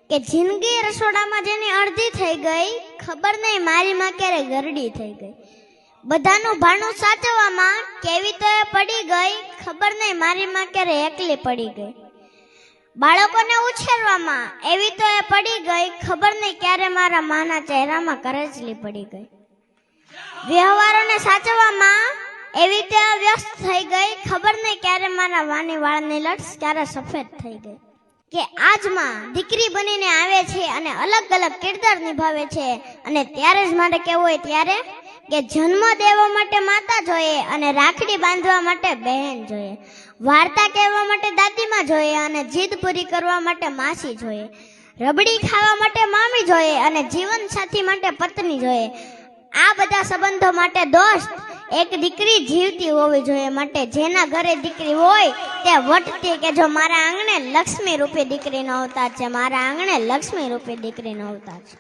કે જિંદગી રસોડામાં જેની અડધી થઈ ગઈ, ખબર નહીં મારી માં ક્યારે ગરડી થઈ ગઈ. બધાનું ભાણું સાચવવામાં કેવી તો એ પડી ગઈ, ખબર નહીં મારી માં ક્યારે એકલી પડી ગઈ. બાળકોને ઉછેરવામાં એવી તો એ પડી ગઈ, ખબર નહીં ક્યારે મારા માના ચહેરામાં કરચલી પડી ગઈ. વ્યવહારોને સાચવવામાં એવી તો વ્યસ્ત થઈ ગઈ, ખબર નહીં ક્યારે મારા વાની વાળની લટ્સ ક્યારે સફેદ થઈ ગઈ. કે આજમાં દીકરી બનીને આવે છે અને અલગ અલગ કિરદાર નિભાવે છે, અને ત્યારે જ માટે કેવું હોય ત્યારે કે જન્મ દેવા માટે માતા જોઈએ અને રાખડી બાંધવા માટે બહેન જોઈએ, વાર્તા કહેવા માટે દાદીમાં જોઈએ અને જીદ પૂરી કરવા માટે માસી જોઈએ, રબડી ખાવા માટે મામી જોઈએ અને જીવન સાથી માટે પત્ની જોઈએ. આ બધા સંબંધો માટે દોસ્ત એક દીકરી જીવતી હોવી જોઈએ. માટે જેના ઘરે દીકરી હોય તે વટતી કે જો મારા આંગણે લક્ષ્મી રૂપી દીકરીનો અવતાર છે, મારા આંગણે લક્ષ્મી રૂપી દીકરીનો અવતાર છે.